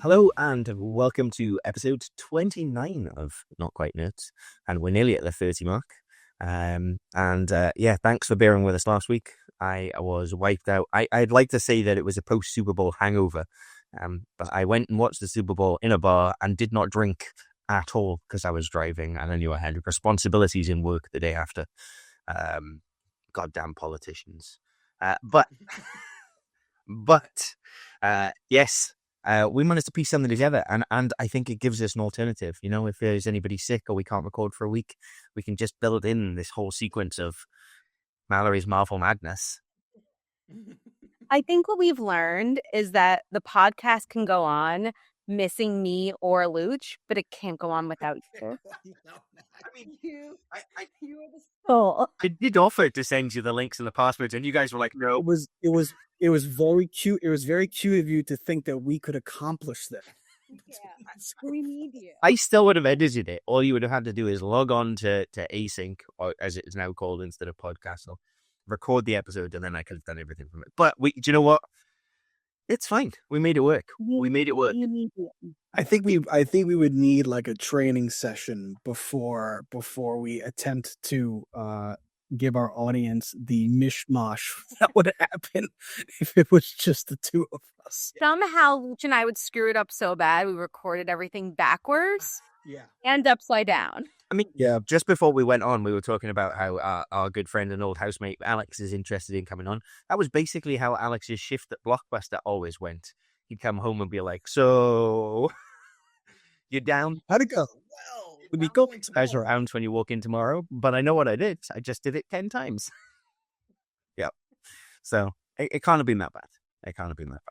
Hello and welcome to episode 29 of Not Quite Nerds, and we're nearly at the 30 mark. Thanks for bearing with us last week. I was wiped out. I'd like to say that it was a post-Super Bowl hangover, but I went and watched the Super Bowl in a bar and did not drink at all because I was driving and I knew I had responsibilities in work the day after. Goddamn politicians. Yes. We managed to piece something together, and I think it gives us an alternative. You know, if there's anybody sick or we can't record for a week, we can just build in this whole sequence of Mallory's Marvel Madness. I think what we've learned is that the podcast can go on missing me or Luch, but it can't go on without you. You are the soul. I did offer to send you the links and the passwords, and you guys were like, "No." It was very cute. It was very cute of you to think that we could accomplish that. Yeah, we need you. I still would have edited it. All you would have had to do is log on to Async, or as it is now called instead of podcast, or record the episode, and then I could have done everything from it. But do you know what? It's fine. We made it work. We made it work. I think we would need like a training session before we attempt to give our audience the mishmash that would happen if it was just the two of us. Somehow Luch and I would screw it up so bad we recorded everything backwards. Yeah. And upside down. I mean, yeah. Just before we went on, we were talking about how our good friend and old housemate Alex is interested in coming on. That was basically how Alex's shift at Blockbuster always went. He'd come home and be like, "So, you're down? How'd it go?" Well, we'd be going to measure around when you walk in tomorrow, but I know what I did. I just did it 10 times. Yeah. So it can't have been that bad. It can't have been that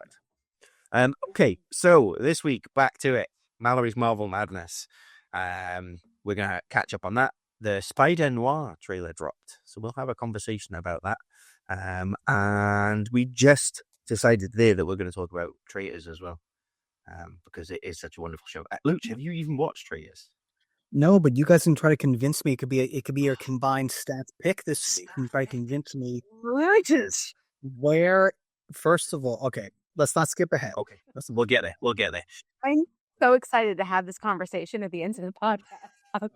bad. Okay, so this week, back to it. Mallory's Marvel Madness. We're going to catch up on that. The Spider-Noir trailer dropped, so we'll have a conversation about that. And we just decided there that we're going to talk about Traitors as well, because it is such a wonderful show. Luch, have you even watched Traitors? No, but you guys can try to convince me. It could be your combined stats pick this week. You can try to convince me. Traitors. Where, first of all, okay, let's not skip ahead. Okay, we'll get there. We'll get there. I'm so excited to have this conversation at the end of the podcast.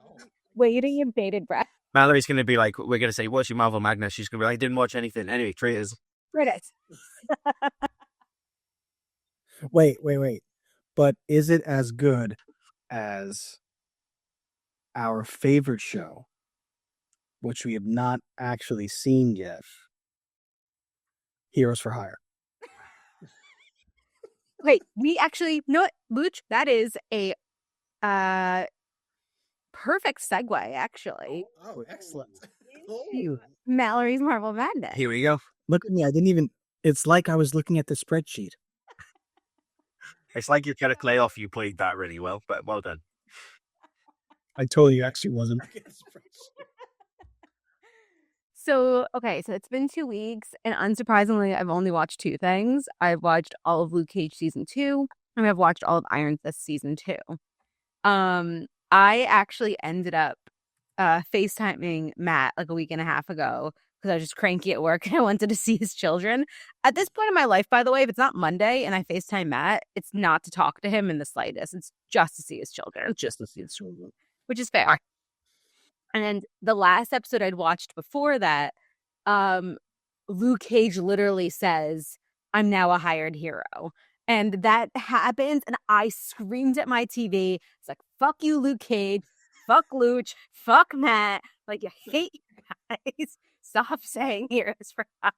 Waiting in bated breath. Mallory's going to be like, we're going to say, "What's your Marvel Madness?" She's going to be like, "I didn't watch anything." Anyway, Traitors. Right. Wait. But is it as good as our favorite show, which we have not actually seen yet, Heroes for Hire? Wait, we actually, no, Luch, that is a perfect segue, actually. Oh, excellent. Mallory's Marvel Madness. Here we go. Look at me. It's like I was looking at the spreadsheet. It's like you're going to play off. You played that really well, but well done. I told you actually wasn't. So it's been 2 weeks, and unsurprisingly, I've only watched 2 things. I've watched all of Luke Cage season 2, and I've watched all of Iron Fist season 2. I actually ended up FaceTiming Matt like a week and a half ago because I was just cranky at work and I wanted to see his children. At this point in my life, by the way, if it's not Monday and I FaceTime Matt, it's not to talk to him in the slightest. It's just to see his children. Which is fair. And the last episode I'd watched before that, Luke Cage literally says, "I'm now a hired hero." And that happens, and I screamed at my TV. It's like, "Fuck you, Luke Cage. Fuck Luch. Fuck Matt. Like, you hate you guys. Stop saying Heroes for Hire."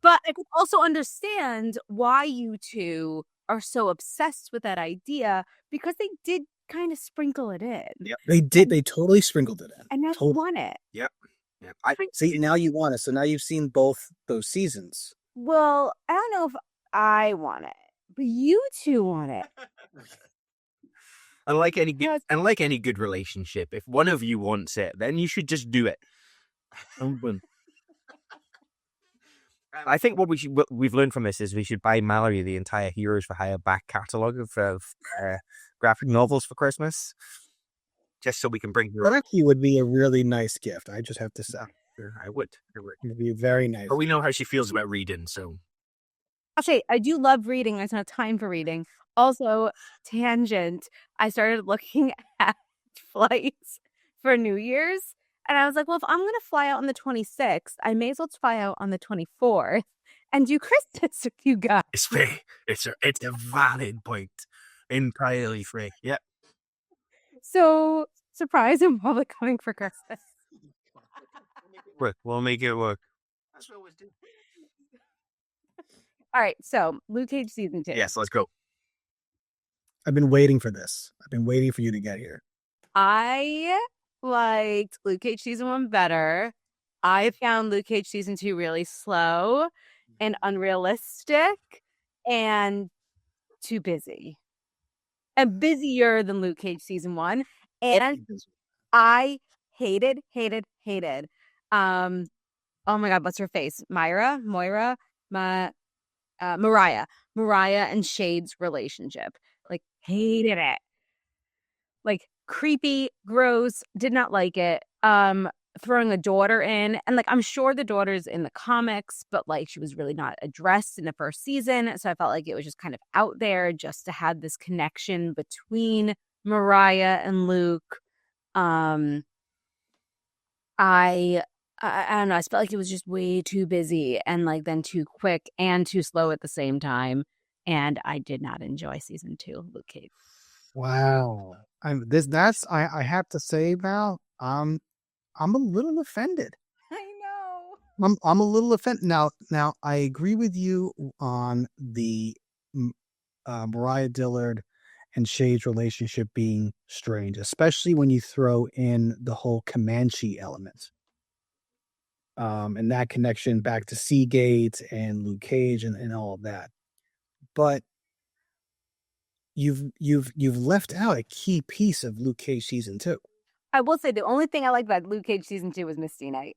But I could also understand why you two are so obsessed with that idea, because they did kind of sprinkle it in. Yep. They did. They totally sprinkled it in. And now you want it. Yep. I think. See, now you want it. So now you've seen both those seasons. Well, I don't know if I want it, but you two want it. Unlike any good relationship, if one of you wants it, then you should just do it. I think what we've learned from this is we should buy Mallory the entire Heroes for Hire back catalogue of graphic novels for Christmas, just so we can bring her. That actually would be a really nice gift. I just have to say. I would. It would be very nice. But we know how she feels about reading, so Actually, I do love reading. I just don't have time for reading. Also, tangent. I started looking at flights for New Year's, and I was like, well, if I'm going to fly out on the 26th, I may as well fly out on the 24th and do Christmas with you guys. It's free. It's a valid point. Entirely free. Yep. So, surprise, I'm probably coming for Christmas. Work. We'll make it work. That's what we always do. All right, so Luke Cage season 2. Yes, let's go. I've been waiting for this. I've been waiting for you to get here. I liked Luke Cage season 1 better. I found Luke Cage season 2 really slow and unrealistic and too busy. And busier than Luke Cage season 1. And I hated. Oh my God, what's her face? Mariah and Shade's relationship. Like, hated it. Like, creepy, gross, did not like it. Throwing a daughter in, and like, I'm sure the daughter's in the comics, but like, she was really not addressed in the first season. So I felt like it was just kind of out there just to have this connection between Mariah and Luke. I don't know. I felt like it was just way too busy and like then too quick and too slow at the same time. And I did not enjoy season 2 of Luke Cage. Wow. I have to say, Val, I'm a little offended. I know. I'm a little offended. Now I agree with you on the Mariah Dillard and Shade's relationship being strange, especially when you throw in the whole Comanche element. And that connection back to Seagate and Luke Cage and all of that. But you've left out a key piece of Luke Cage season 2. I will say the only thing I liked about Luke Cage season 2 was Misty Knight.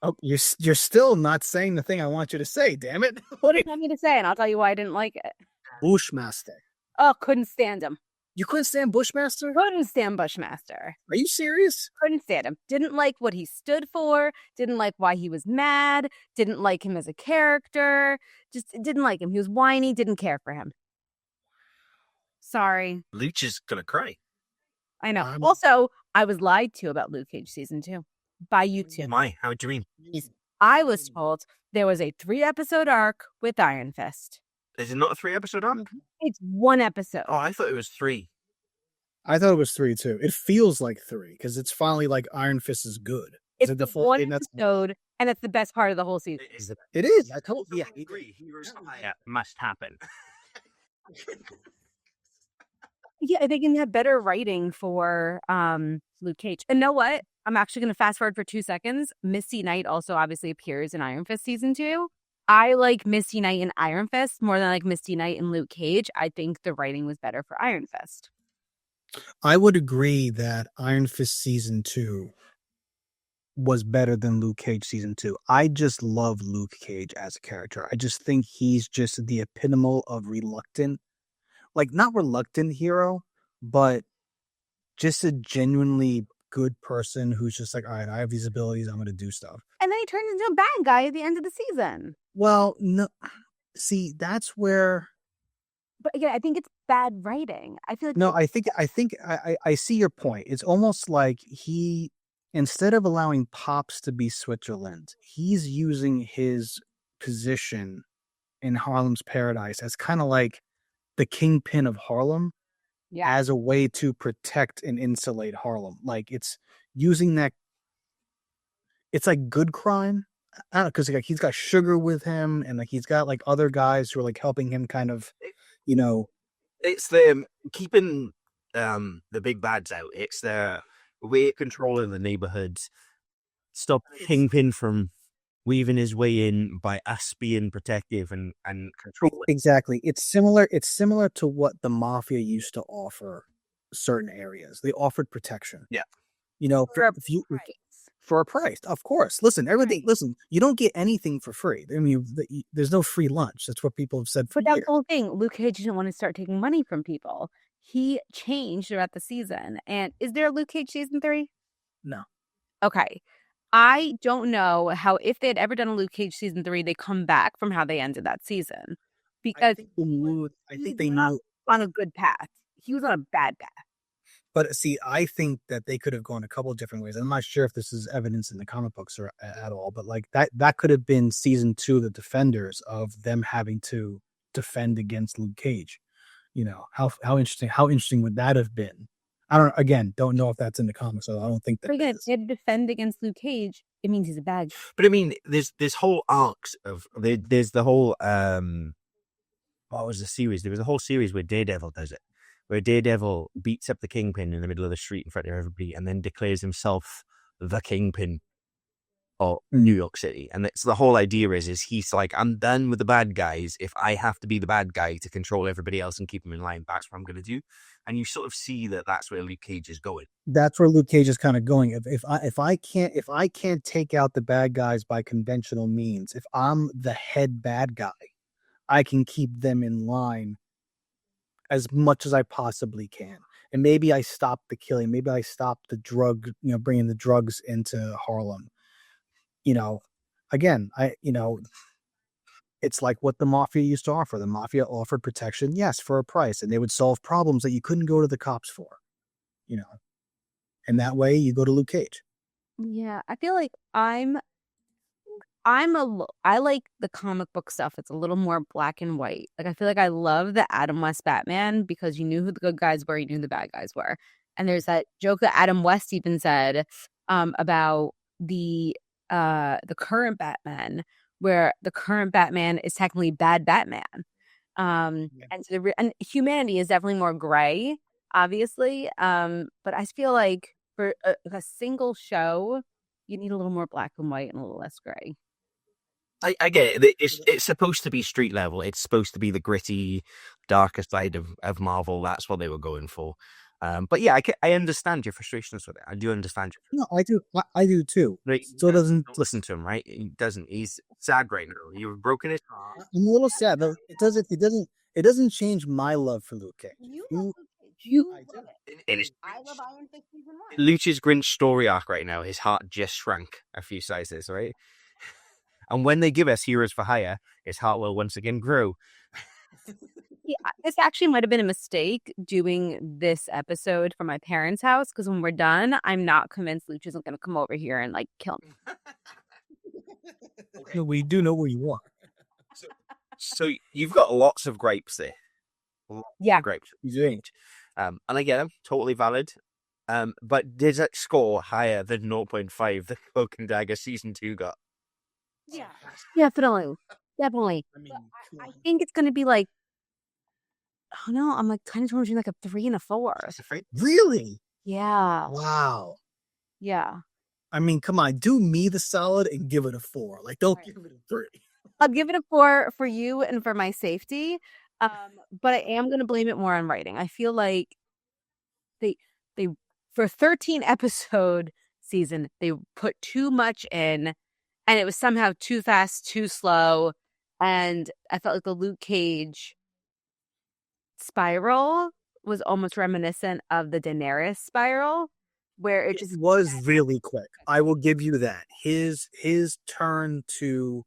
Oh, you're still not saying the thing I want you to say, damn it. What do you want me to say? And I'll tell you why I didn't like it. Bushmaster. Oh, couldn't stand him. You couldn't stand Bushmaster? Couldn't stand Bushmaster. Are you serious? Couldn't stand him. Didn't like what he stood for. Didn't like why he was mad. Didn't like him as a character. Just didn't like him. He was whiny. Didn't care for him. Sorry. Luch is gonna cry. I know. Also, I was lied to about Luke Cage season 2 by you two. My, how do you mean? I was told there was a 3-episode arc with Iron Fist. Is it not a 3-episode arc? It's 1 episode. Oh, I thought it was 3. I thought it was 3 too. It feels like 3 because it's finally like Iron Fist is good. It's the full 1 episode, and it's the best part of the whole season. It is. I totally agree. Yeah, must happen. Yeah, they can have better writing for Luke Cage. And know what? I'm actually going to fast forward for 2 seconds. Misty Knight also obviously appears in Iron Fist season 2. I like Misty Knight in Iron Fist more than I like Misty Knight in Luke Cage. I think the writing was better for Iron Fist. I would agree that Iron Fist season 2 was better than Luke Cage season 2. I just love Luke Cage as a character. I just think he's just the epitome of reluctant, like not reluctant hero, but just a genuinely good person who's just like, all right, I have these abilities, I'm going to do stuff. And then he turns into a bad guy at the end of the season. Well, no, see, that's where. But again, I think it's bad writing. I feel like No, I think I see your point. It's almost like he, instead of allowing Pops to be Switzerland, he's using his position in Harlem's Paradise as kind of like the kingpin of Harlem as a way to protect and insulate Harlem. Like it's using that. It's like good crime. I don't know, because like he's got Sugar with him, and like he's got like other guys who are like helping him kind of, you know. It's the keeping the big bads out. It's the way of controlling the neighborhoods. Stop Kingpin from weaving his way in by us being protective and controlling. Exactly. It's similar to what the mafia used to offer certain areas. They offered protection. Yeah. You know, for a price, of course. Listen, everything. Right. Listen, you don't get anything for free. I mean, there's no free lunch. That's what people have said for years. But that's the whole thing. Luke Cage didn't want to start taking money from people. He changed throughout the season. And is there a Luke Cage season 3? No. Okay. I don't know how, if they had ever done a Luke Cage season 3, they come back from how they ended that season. Because I think they know. on a good path. He was on a bad path. But see, I think that they could have gone a couple of different ways. I'm not sure if this is evidence in the comic books or at all, but like that could have been season 2, the Defenders, of them having to defend against Luke Cage. You know, how interesting would that have been? Don't know if that's in the comics, so I don't think that. Again, if they had to defend against Luke Cage, it means he's a bad guy. But I mean, there's whole arcs of there's the whole what was the series? There was a whole series where Daredevil does it, where Daredevil beats up the Kingpin in the middle of the street in front of everybody, and then declares himself the Kingpin of New York City. And it's the whole idea is he's like, I'm done with the bad guys. If I have to be the bad guy to control everybody else and keep them in line, that's what I'm going to do. And you sort of see that that's where Luke Cage is going. That's where Luke Cage is kind of going. If I can't take out the bad guys by conventional means, if I'm the head bad guy, I can keep them in line as much as I possibly can. And maybe I stop the killing. Maybe I stop the drug, bringing the drugs into Harlem. Again, it's like what the mafia used to offer. The mafia offered protection, yes, for a price, and they would solve problems that you couldn't go to the cops for. And that way you go to Luke Cage. Yeah, I feel like I like the comic book stuff. It's a little more black and white. Like, I feel like I love the Adam West Batman because you knew who the good guys were, you knew who the bad guys were. And there's that joke that Adam West even said about the current Batman, where the current Batman is technically bad Batman. And humanity is definitely more gray, obviously. But I feel like for a single show, you need a little more black and white and a little less gray. I get it. It's supposed to be street level. It's supposed to be the gritty, darker side of Marvel. That's what they were going for. But yeah, I understand your frustrations with it. I do understand you. No, I do. I do too. Right? Still doesn't listen to him, right? He doesn't. He's sad right now. You've broken his heart. I'm a little sad, but it doesn't change my love for Luke Cage. I love Iron Fist season 1. Luch's Grinch story arc right now, his heart just shrank a few sizes, right? And when they give us Heroes for Hire, his heart will once again grow. Yeah, this actually might have been a mistake doing this episode from my parents' house, because when we're done, I'm not convinced Luch isn't going to come over here and kill me. No, we do know where you are. So you've got lots of gripes there. Yeah, grapes. And I get them, totally valid. But did it score higher than 0.5 that Cloak and Dagger season 2 got? Yeah, definitely. I think it's going to be like, oh no, I'm kind of torn between a 3 and a 4. Really? Yeah. Wow. Yeah. I mean, come on, do me the solid and give it a 4. Don't give it a 3. I'll give it a 4 for you and for my safety. But I am going to blame it more on writing. I feel like they for a 13 episode season, they put too much in, and it was somehow too fast, too slow. And I felt like the Luke Cage spiral was almost reminiscent of the Daenerys spiral, where it just was really quick. I will give you that. His turn to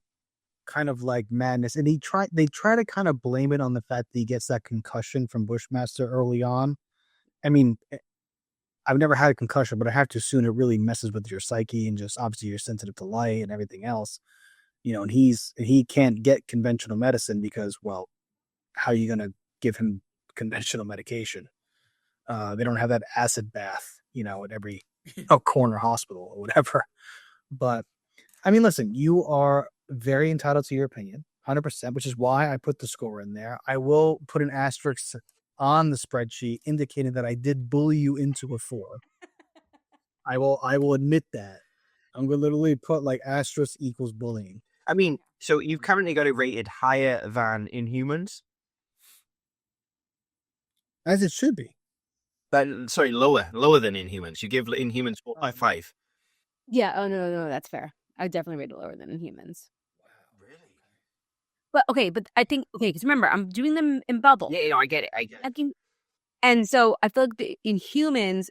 kind of like madness, and they try to kind of blame it on the fact that he gets that concussion from Bushmaster early on. I mean, I've never had a concussion, but I have to assume it really messes with your psyche, and just obviously you're sensitive to light and everything else. And he can't get conventional medicine because, well, how are you going to give him conventional medication? They don't have that acid bath, at every corner hospital or whatever. But I mean, listen, you are very entitled to your opinion, 100%, which is why I put the score in there. I will put an asterisk on the spreadsheet indicating that I did bully you into a 4. I will admit that. I'm going to literally put asterisk equals bullying. I mean, so you've currently got it rated higher than Inhumans? As it should be. Sorry, lower than Inhumans. You give Inhumans 4.5. Yeah, oh no, that's fair. I definitely rate it lower than Inhumans. Wow, really? But I think, because remember, I'm doing them in bubble. Yeah, I get it. And so I feel like the Inhumans,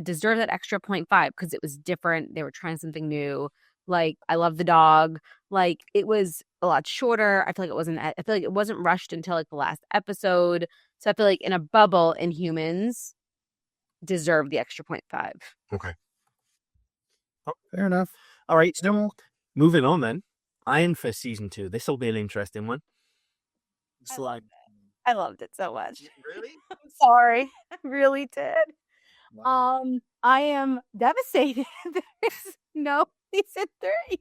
deserved that extra 0.5 because it was different. They were trying something new. Like, I love the dog. Like, it was a lot shorter. I feel like it wasn't rushed until like the last episode. So I feel like in a bubble, Inhumans deserve the extra 0.5. Okay. Fair enough. All right. So moving on then. Iron Fist season 2. This will be an interesting one. I loved it so much. Really? I'm sorry. I really did. Wow. I am devastated. There's no season 3.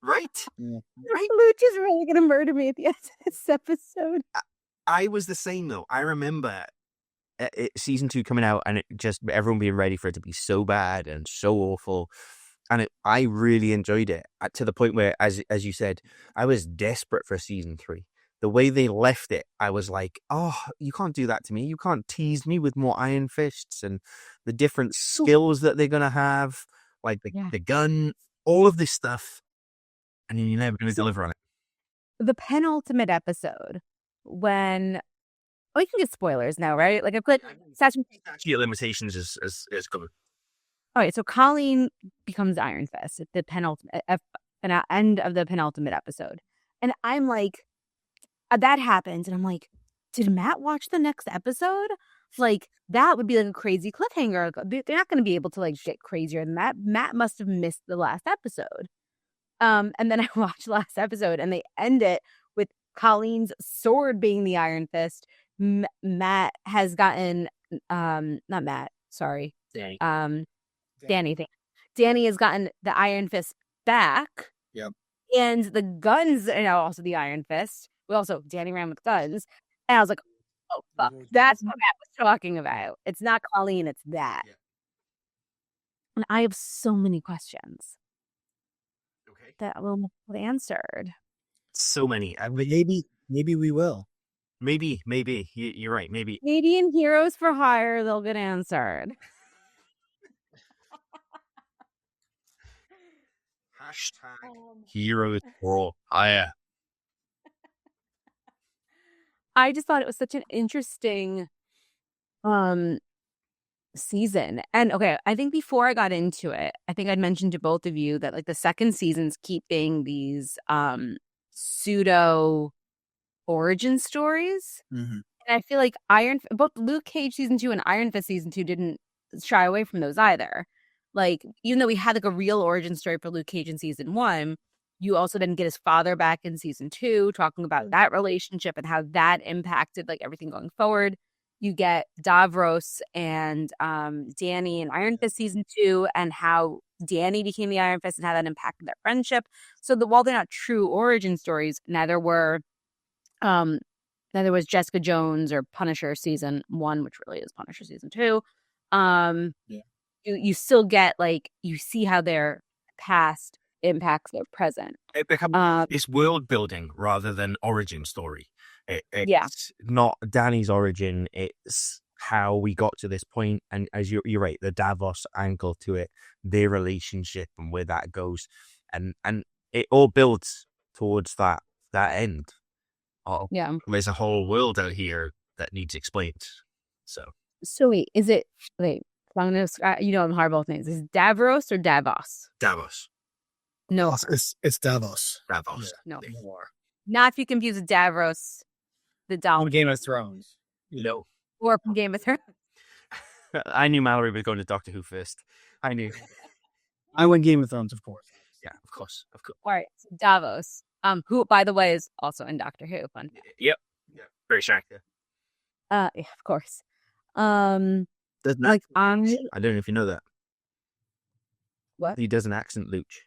Right. Yeah. Right. Luch is really going to murder me at the end of this episode. I was the same though. I remember season 2 coming out and it just everyone being ready for it to be so bad and so awful. And I really enjoyed it to the point where, as you said, I was desperate for season 3. The way they left it, I was like, oh, you can't do that to me. You can't tease me with more Iron Fists and the different skills that they're going to have, like the gun, all of this stuff. And you're never going to deliver on it. The penultimate episode, when... Oh, you can get spoilers now, right? Like, I've put... Statute of limitations is good. All right, so Colleen becomes Iron Fist at the end of the penultimate episode. And I'm like... that happens, and I'm like, did Matt watch the next episode? Like, that would be like a crazy cliffhanger. They're not going to be able to like get crazier than that. Matt must have missed the last episode. And then I watched the last episode, and they end it with Colleen's sword being the Iron Fist. Matt has gotten, not Matt, sorry, Danny. Danny. Danny has gotten the Iron Fist back. Yep. And the guns are now also the Iron Fist. Danny ran with guns. And I was like, oh, fuck. That's what Matt was talking about. It's not Colleen, it's that. Yeah. And I have so many questions that will be answered. So many. Maybe we will. Maybe. You're right. Maybe in Heroes for Hire, they'll get answered. Heroes for Hire. I just thought it was such an interesting season. And okay, I think before I got into it, I think I'd mentioned to both of you that like the second season's keeping these pseudo origin stories. Mm-hmm. And I feel like both Luke Cage season 2 and Iron Fist season 2 didn't shy away from those either. Like, even though we had like a real origin story for Luke Cage in season 1, you also didn't get his father back in season 2, talking about that relationship and how that impacted like everything going forward. You get Davros and Danny in Iron Fist season 2, and how Danny became the Iron Fist and how that impacted their friendship. So while they're not true origin stories, neither was Jessica Jones or Punisher season 1, which really is Punisher season 2. You still get like, you see how their past impacts their present. It's world building rather than origin story. It's not Danny's origin. It's how we got to this point. And as you're right, the Davos angle to it, their relationship and where that goes, and it all builds towards that end. There's a whole world out here that needs explained. So wait, I'm gonna, I'm hard both names. Is it Davros or Davos? Davos. No, it's Davos. Davos. Yeah, no. Not if you confuse with Davros, the doll. From Game of Thrones. No. Or from Game of Thrones. I knew Mallory was going to Doctor Who first. I knew. I went Game of Thrones, of course. Yeah, of course. All right, so Davos, who, by the way, is also in Doctor Who. Fun fact. Yep. Yeah. Very sharp. Yeah, of course. I don't know if you know that. What? He does an accent, Luch.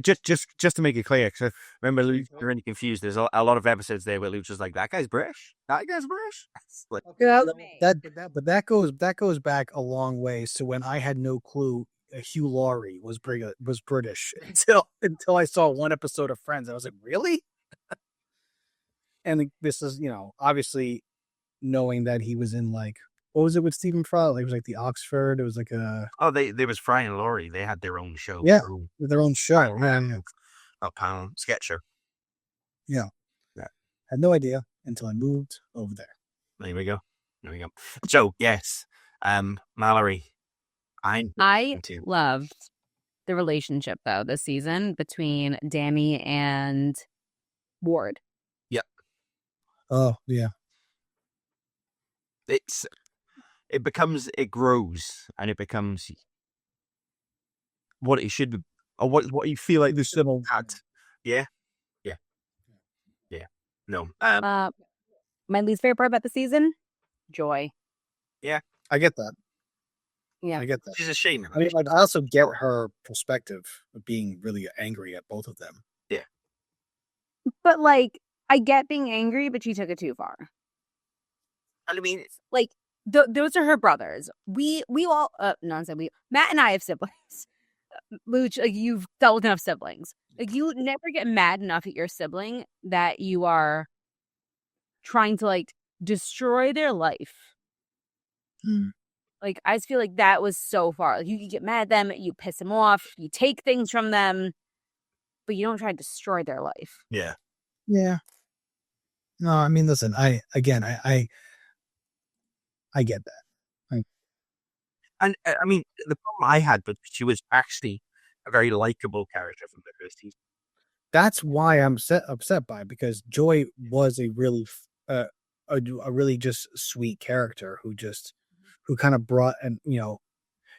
Just to make it clear, because remember, Luch, you're really confused. There's a lot of episodes there where Luch was like, "That guy's British. That guy's British." Like, that goes back a long way. So when I had no clue Hugh Laurie was British until I saw one episode of Friends, I was like, "Really?" And this is, obviously knowing that he was in like, what was it with Stephen Fry? Like, it was like the Oxford. It was like a... Oh, there was Fry and Laurie. They had their own show. Yeah, with their own show. Panel sketch show. Yeah. Had no idea until I moved over there. There we go. There we go. So yes, Mallory, I too. loved the relationship though this season between Danny and Ward. Oh yeah. It grows and it becomes what it should be, or what you feel like the should had. Yeah. No. My least favorite part about the season, Joy. I get that. Yeah. I get that. Which is a shame. I mean, like, I also get her perspective of being really angry at both of them. But like, I get being angry, but she took it too far. I mean, Like, those are her brothers. We all Matt and I have siblings. Luch, like, you've dealt with enough siblings. Like, you never get mad enough at your sibling that you are trying to like destroy their life. Like, I just feel like that was so far. Like, you can get mad at them, you piss them off, you take things from them, but you don't try to destroy their life. yeah. Yeah. No, I mean, listen, I get that. And I mean, the problem I had, but she was actually a very likable character from the first season. That's why I'm upset by it, because Joy was a really a really just sweet character who kind of brought, and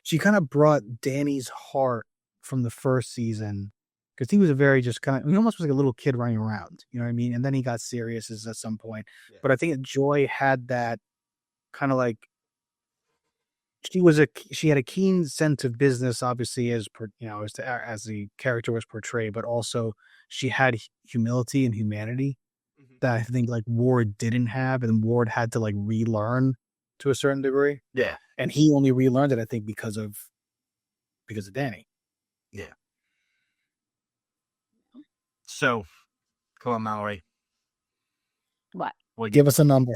she kind of brought Danny's heart from the first season, because he was a very just kind of, he almost was like a little kid running around, you know what I mean? And then he got serious at some point. Yeah. But I think that Joy had that kind of like, she had a keen sense of business, obviously, as the character was portrayed, but also she had humility and humanity that I think like Ward didn't have, and Ward had to like relearn to a certain degree. Yeah. And he only relearned it, I think, because of Danny. Yeah. So, come on, Mallory. What? Give us a number.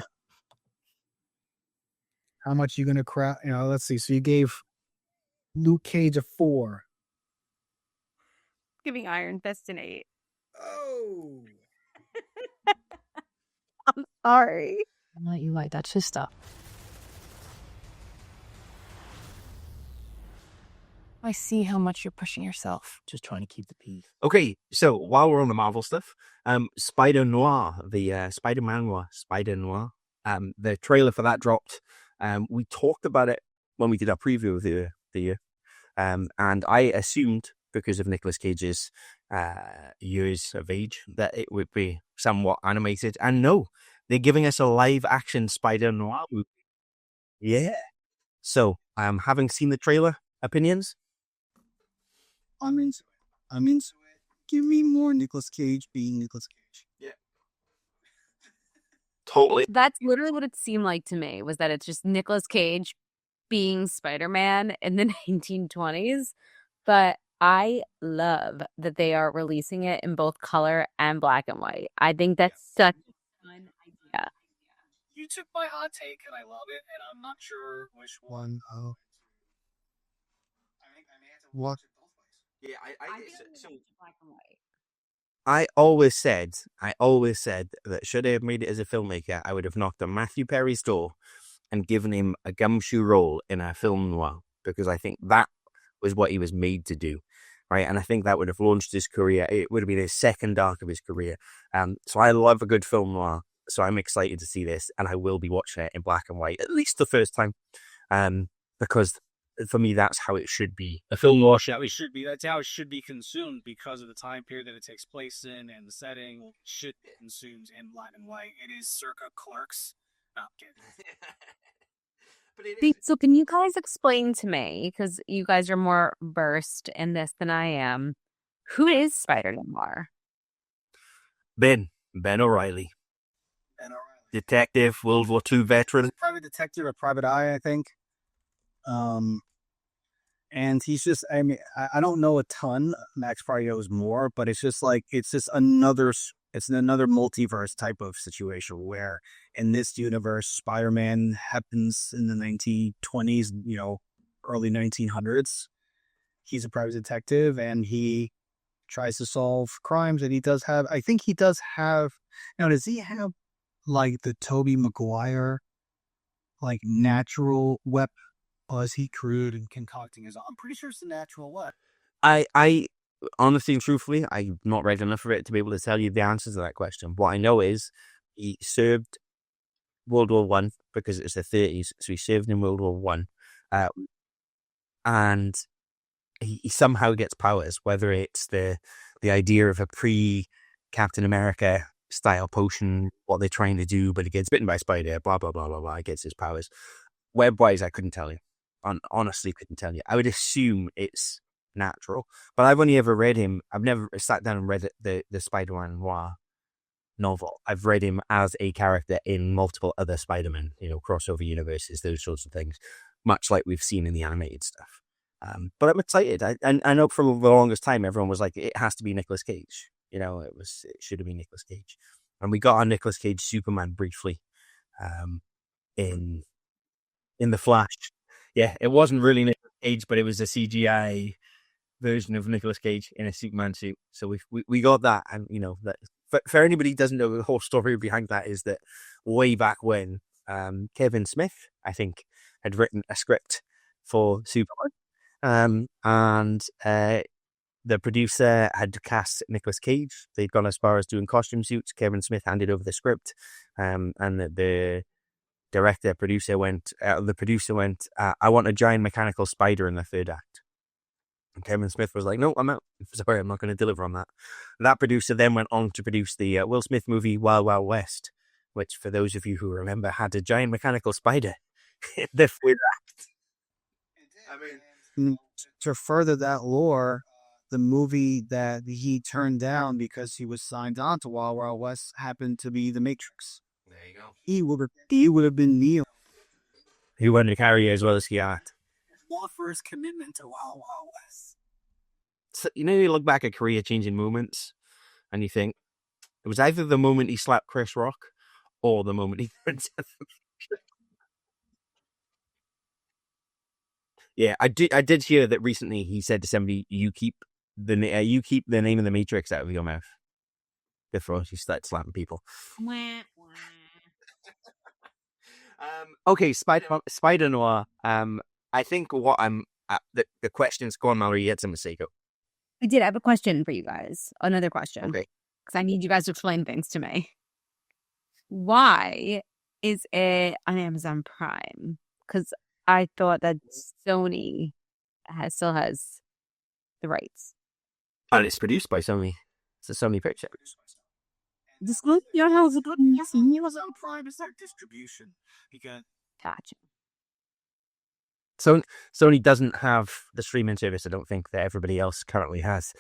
How much you gonna crowd? Let's see. So you gave Luke Cage a 4. Giving Iron Fist an 8. Oh. I'm sorry. I'm not you like that, sister. I see how much you're pushing yourself. Just trying to keep the peace. Okay, so while we're on the Marvel stuff, Spider-Noir, the Spider-Man Noir, Spider-Noir, the trailer for that dropped. We talked about it when we did our preview of the year, and I assumed, because of Nicolas Cage's years of age, that it would be somewhat animated. And no, they're giving us a live-action Spider-Noir movie. Yeah. So, having seen the trailer, opinions? I'm into it. Give me more Nicolas Cage being Nicolas Cage. Yeah. Totally. That's literally what it seemed like to me, was that it's just Nicolas Cage being Spider-Man in the 1920s. But I love that they are releasing it in both color and black and white. I think that's such a fun idea. You took my hot take, and I love it, and I'm not sure which one. Oh. I may have to watch it both ways. Yeah, So black and white. I always said that should I have made it as a filmmaker, I would have knocked on Matthew Perry's door and given him a gumshoe role in a film noir, because I think that was what he was made to do, right? And I think that would have launched his career. It would have been his second arc of his career. So I love a good film noir. So I'm excited to see this, and I will be watching it in black and white, at least the first time, because for me, that's how it should be. A film noir show. That's how it should be consumed, because of the time period that it takes place in and the setting. It should be consumed in black and white. It is circa Clerks. No, I'm kidding. But it is. So can you guys explain to me, because you guys are more versed in this than I am, who is Spider-Noir? Ben O'Reilly. Detective, World War II veteran. Private detective or private eye, I think. And he's just, I mean, I don't know a ton. Max probably knows more, but it's just like, it's another multiverse type of situation where in this universe, Spider-Man happens in the 1920s, early 1900s. He's a private detective and he tries to solve crimes, and does he have like the Tobey Maguire like natural web? Or is he crude and concocting his own? I'm pretty sure it's a natural web. I honestly and truthfully, I've not read enough of it to be able to tell you the answers to that question. What I know is he served World War One because it was the 30s, so he served in World War One, and he somehow gets powers, whether it's the idea of a pre-Captain America style potion, what they're trying to do, but he gets bitten by a spider, blah, blah, blah, blah, blah, he gets his powers. Web-wise, I couldn't tell you. Honestly, couldn't tell you. I would assume it's natural, but I've only ever read him, I've never sat down and read the Spider-Noir novel. I've read him as a character in multiple other Spider-Man, crossover universes, those sorts of things, much like we've seen in the animated stuff. But I'm excited. I know for the longest time, everyone was like, it has to be Nicolas Cage. It should have been Nicolas Cage. And we got our Nicolas Cage Superman briefly in The Flash. Yeah, it wasn't really Nicolas Cage, but it was a CGI version of Nicolas Cage in a Superman suit. So we got that. And, that for anybody who doesn't know, the whole story behind that is that way back when Kevin Smith, I think, had written a script for Superman. And the producer had cast Nicolas Cage. They'd gone as far as doing costume suits. Kevin Smith handed over the script, and the producer went, I want a giant mechanical spider in the third act. And Kevin Smith was like, no, I'm out. Sorry, I'm not going to deliver on that. That producer then went on to produce the Will Smith movie Wild Wild West, which, for those of you who remember, had a giant mechanical spider in the third act. To further that lore, the movie that he turned down because he was signed on to Wild Wild West happened to be The Matrix. There you go. He would have been Neo. He wanted to carry as well as he had. What for his commitment to Wild Wild West? So, you look back at career-changing moments, and you think it was either the moment he slapped Chris Rock, or the moment he turned down. Yeah, I did hear that recently. He said to somebody, "You keep the name of the Matrix out of your mouth before you start slapping people." Okay, Spider-Noir. I think what I'm the questions. Go on, Mallory. You had something to say. Go. I did. I have a question for you guys. Another question. Okay. Because I need you guys to explain things to me. Why is it on Amazon Prime? Because I thought that Sony still has the rights. And it's produced by Sony. It's a Sony picture. Disclose your house a good Amazon Prime is their distribution. Gotcha. So Sony doesn't have the streaming service, I don't think, that everybody else currently has.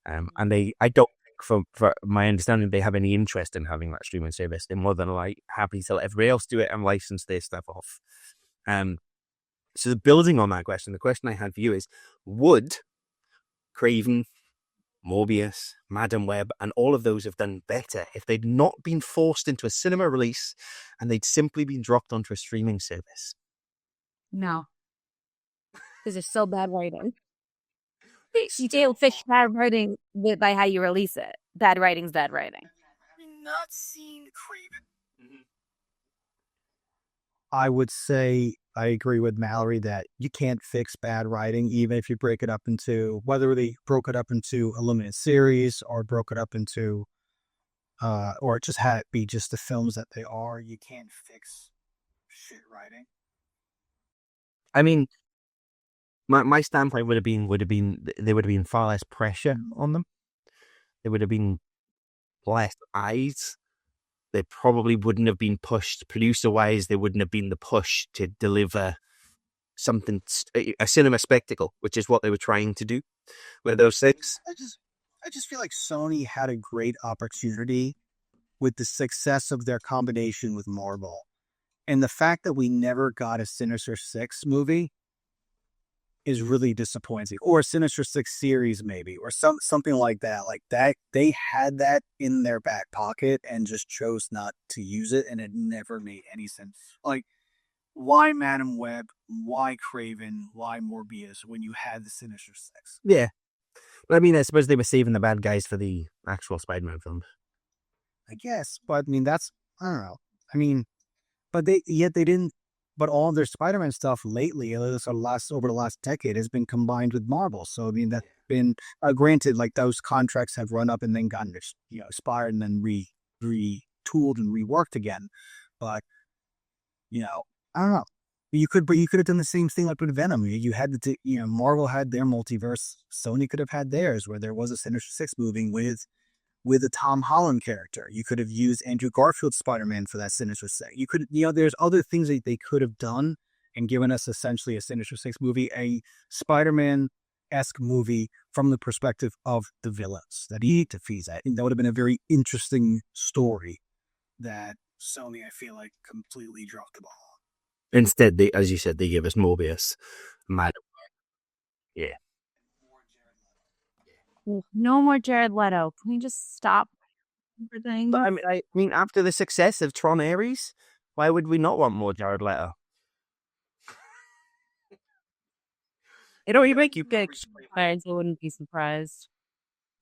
And I don't think, for my understanding, they have any interest in having that streaming service. They're more than happy to let everybody else do it and license their stuff off. So building on that question, the question I had for you is, would Craven, Morbius, Madam Web, and all of those have done better if they'd not been forced into a cinema release and they'd simply been dropped onto a streaming service? No. Because it's so bad writing. You do fish bad writing by how you release it. Bad writing's bad writing. I've not seen Craven. I would say I agree with Mallory that you can't fix bad writing, even if you break it up into, whether they broke it up into a limited series or broke it up into, or just had it be just the films that they are. You can't fix shit writing. I mean, my standpoint would have been there would have been far less pressure on them. There would have been less eyes. They probably wouldn't have been pushed producer-wise. They wouldn't have been the push to deliver something, a cinema spectacle, which is what they were trying to do with those things. I just feel like Sony had a great opportunity with the success of their combination with Marvel. And the fact that we never got a Sinister Six movie is really disappointing. Or a Sinister Six series, maybe, or something like that. Like that, they had that in their back pocket and just chose not to use it, and it never made any sense. Like, why Madam Web? Why Craven? Why Morbius when you had the Sinister Six? Yeah. But I mean, I suppose they were saving the bad guys for the actual Spider-Man film. I guess, but I mean, I don't know. I mean, but they didn't but all their Spider-Man stuff lately, over the last decade, has been combined with Marvel. So I mean, that's been granted, like those contracts have run up and then gotten expired and then retooled and reworked again. But I don't know. But you could have done the same thing like with Venom. You had Marvel had their multiverse. Sony could have had theirs, where there was a Sinister Six movie with a Tom Holland character. You could have used Andrew Garfield's Spider-Man for that Sinister Six. You could, there's other things that they could have done and given us essentially a Sinister Six movie, a Spider-Man-esque movie from the perspective of the villains that he defeats. I think that would have been a very interesting story that Sony, I feel like, completely dropped the ball. Instead, as you said, they gave us Morbius, Madam. Yeah. No more Jared Leto. Can we just stop everything? But I mean, after the success of Tron Ares, why would we not want more Jared Leto? You make you pick. I wouldn't be surprised.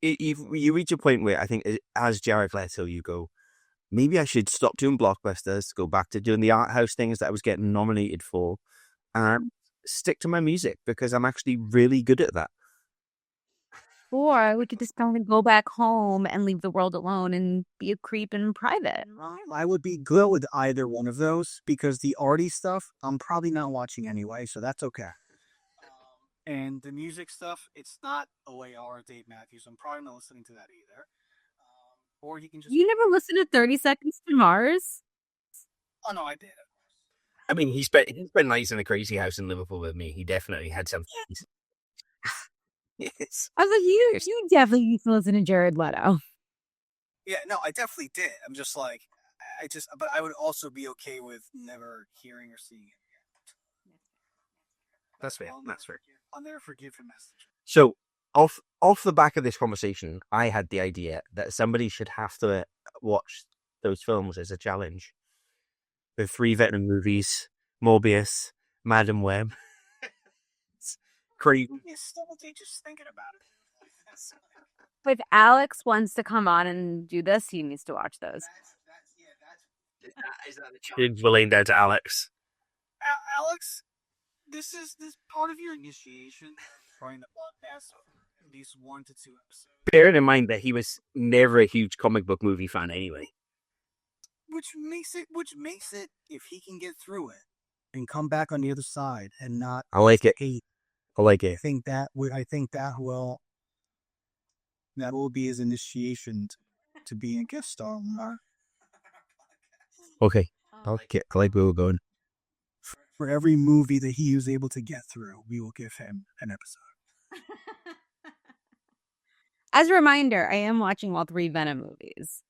You reach a point where I think, as Jared Leto, you go, maybe I should stop doing blockbusters, go back to doing the art house things that I was getting nominated for, and stick to my music because I'm actually really good at that. Or we could just kind of go back home and leave the world alone and be a creep in private. I would be good with either one of those because the arty stuff I'm probably not watching anyway, so that's okay. And the music stuff, it's not OAR Dave Matthews. I'm probably not listening to that either. Or he can just. You never listened to 30 Seconds to Mars? Oh no, I did. I mean, he spent nights in a crazy house in Liverpool with me. He definitely had some. Yes. I was like, you definitely used to listen to Jared Leto. Yeah, no, I definitely did. I'm just like, but I would also be okay with never hearing or seeing it again. That's fair. That's fair. I'll never forgive him. So, off the back of this conversation, I had the idea that somebody should have to watch those films as a challenge. The 3 Venom movies, Morbius, Madam Web. Crazy. Just thinking about it. If Alex wants to come on and do this, he needs to watch those. Is that the challenge we're laying down to Alex? Alex, this part of your initiation. Trying the podcast, at least 1 to 2 episodes. Bearing in mind that he was never a huge comic book movie fan anyway. Which makes it, if he can get through it and come back on the other side and not. I like it. I like it. I think that will be his initiation to being a guest star. Okay, I like it. I like where we're going. For every movie that he was able to get through, we will give him an episode. As a reminder, I am watching all 3 Venom movies.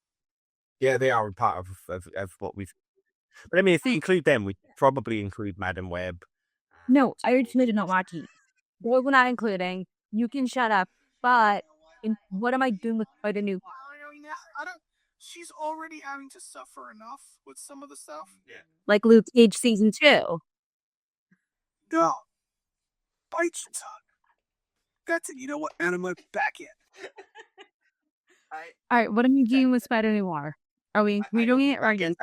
Yeah, they are part of what we've. But I mean, if we include them, we probably include Madam Web. No, I originally did not watch it. Those we're not including. You can shut up. But what am I doing with Spider-Noir? She's already having to suffer enough with some of the stuff. Yeah. Like Luke Cage season 2. No. Bite your tongue. That's it. You know what? And I'm back in. All right, what am you doing with Spider-Noir? Are we doing it or again?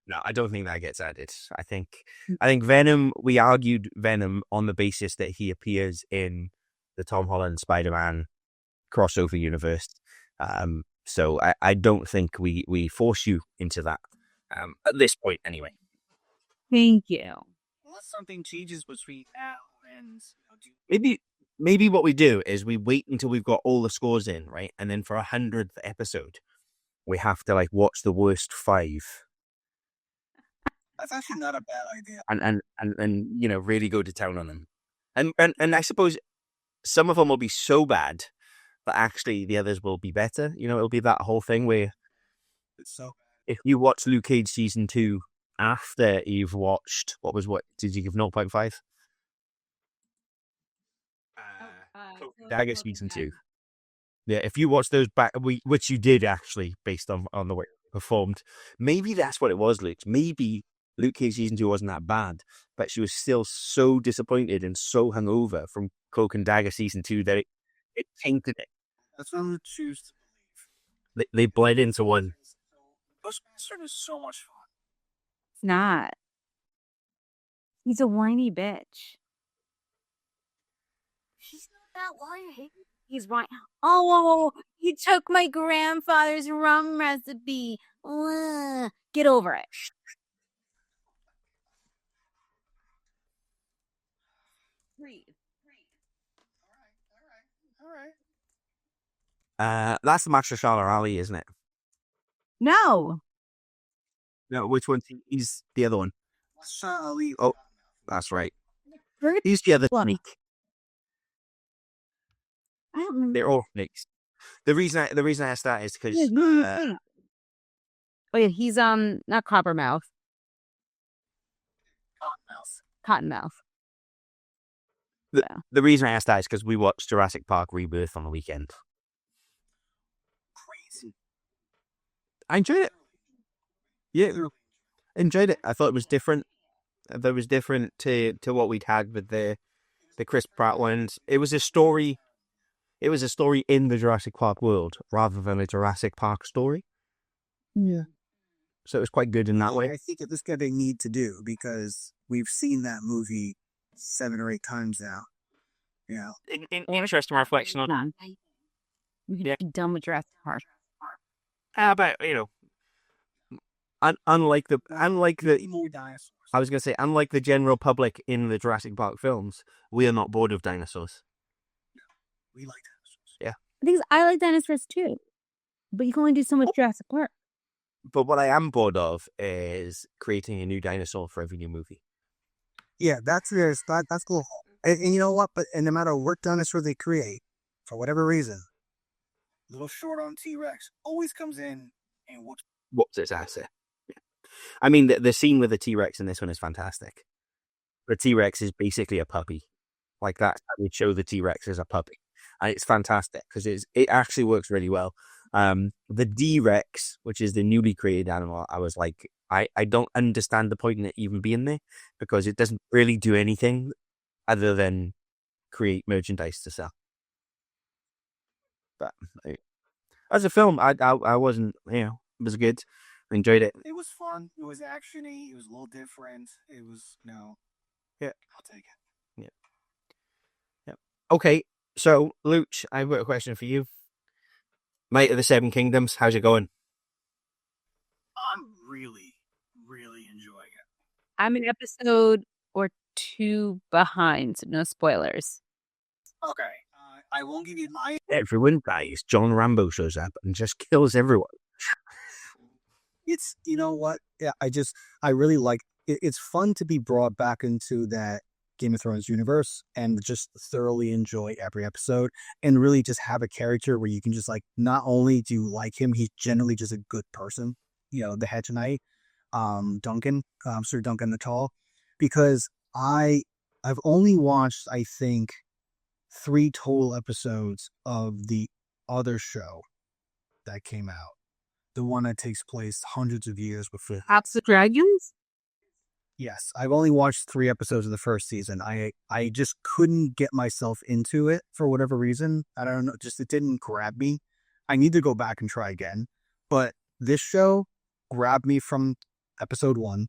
No, I don't think that gets added. I think Venom, we argued Venom on the basis that he appears in the Tom Holland Spider-Man crossover universe. So I don't think we force you into that at this point anyway. Thank you. Unless something changes between now and... Maybe what we do is we wait until we've got all the scores in, right? And then for 100th episode, we have to watch the worst 5. That's actually not a bad idea. And really go to town on them. And I suppose some of them will be so bad that actually the others will be better. It'll be that whole thing where if you watch Luke Cage season 2 after you've watched, did you give 0.5? Dagger season 2. Yeah, if you watch those back, which you did actually, based on the way it performed, maybe that's what it was, Luke. Maybe Luke Cage season 2 wasn't that bad, but she was still so disappointed and so hungover from Cloak and Dagger season 2 that it tainted it. That's what I'm going to choose to believe. They bled into one. Ghostbusters is so much fun. It's not. He's a whiny bitch. He's not that whiny. He's whiny. Oh, he took my grandfather's rum recipe. Ugh. Get over it. Breathe. All right. That's the Mahershala Ali, isn't it? No. No, which one? He's the other one. Ali. Oh, that's right. He's the other snake. I don't remember. They're all snakes. The reason I asked that is because Oh yeah, he's not Coppermouth. Cottonmouth. the reason I asked that is because we watched Jurassic Park Rebirth on the weekend. Crazy. I enjoyed it. Yeah, enjoyed it. I thought it was different. That was different to what we'd had with the Chris Pratt ones. It was a story. It was a story in the Jurassic Park world rather than a Jurassic Park story. Yeah. So it was quite good in that way. I think this guy they need to do because we've seen that movie 7 or 8 times now. Yeah. In interesting reflection on We could be done with Jurassic Park. how about unlike the More dinosaurs. I was going to say unlike the general public in the Jurassic Park films, we are not bored of dinosaurs. We like dinosaurs. Yeah. The thing is, I like dinosaurs too, but you can only do so much Jurassic Park. But what I am bored of is creating a new dinosaur for every new movie. Yeah, that's cool. And you know what? But no matter what dinosaur they create, for whatever reason, little short on T-Rex always comes in and What's its ass? Yeah. I mean, the scene with the T-Rex in this one is fantastic. The T-Rex is basically a puppy. Like that's how they show the T-Rex as a puppy. And it's fantastic because it actually works really well. The D-Rex, which is the newly created animal, I was like, I don't understand the point in it even being there because it doesn't really do anything other than create merchandise to sell. But as a film, I wasn't, it was good. I enjoyed it. It was fun. It was actiony. It was a little different. It was, Yeah. I'll take it. Yeah. Okay, so Luch, I've got a question for you. Might of the Seven Kingdoms, how's it going? I'm really, really enjoying it. I'm an episode or 2 behind, so no spoilers. Okay. I won't give you my. Everyone dies. John Rambo shows up and just kills everyone. It's, you know what? Yeah, I really like it. It's fun to be brought back into that Game of Thrones universe and just thoroughly enjoy every episode and really just have a character where you can just like, not only do you like him, he's generally just a good person. The head tonight, Duncan, Sir Duncan the Tall, because I've only watched, I think, 3 total episodes of the other show that came out. The one that takes place hundreds of years before. House of Dragons? Yes, I've only watched 3 episodes of the first season. I just couldn't get myself into it for whatever reason. I don't know, just it didn't grab me. I need to go back and try again. But this show grabbed me from episode 1,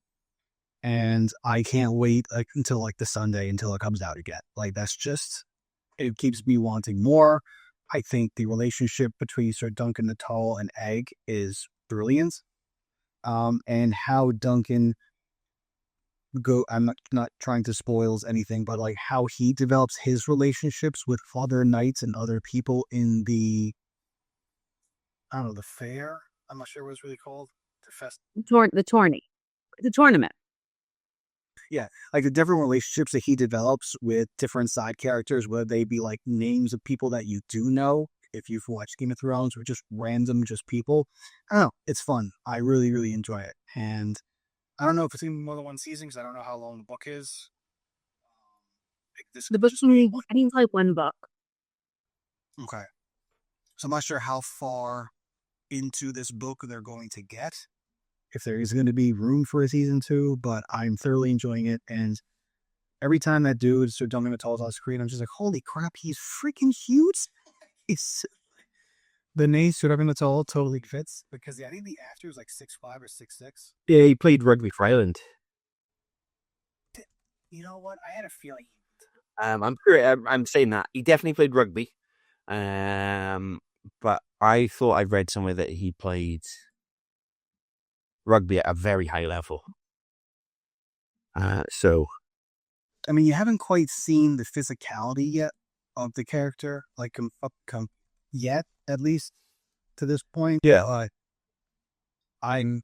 and I can't wait until the Sunday until it comes out again. That's just, it keeps me wanting more. I think the relationship between Sir Duncan the Tall and Egg is brilliant. And how Duncan I'm not trying to spoil anything, but how he develops his relationships with other knights and other people in the, I don't know, the fair. I'm not sure what it's really called. The tournament. Yeah, the different relationships that he develops with different side characters, whether they be names of people that you do know if you've watched Game of Thrones, or just random people. I don't know. It's fun. I really, really enjoy it. And I don't know if it's even more than 1 season because I don't know how long the book is. The book's only, I think it's 1 book. Okay. So I'm not sure how far into this book they're going to get, if there is going to be room for a season 2, but I'm thoroughly enjoying it. And every time that dude, Sir Duncan the Tall, is on screen, I'm just like, holy crap, he's freaking huge. The name Sir Duncan the Tall totally fits because I think the actor was 6'5" or 6'6". Yeah, he played rugby for Ireland. You know what? I had a feeling. I'm saying that he definitely played rugby. But I thought I read somewhere that he played rugby at a very high level. So I mean, you haven't quite seen the physicality yet of the character, like yet, at least to this point. yeah, I'm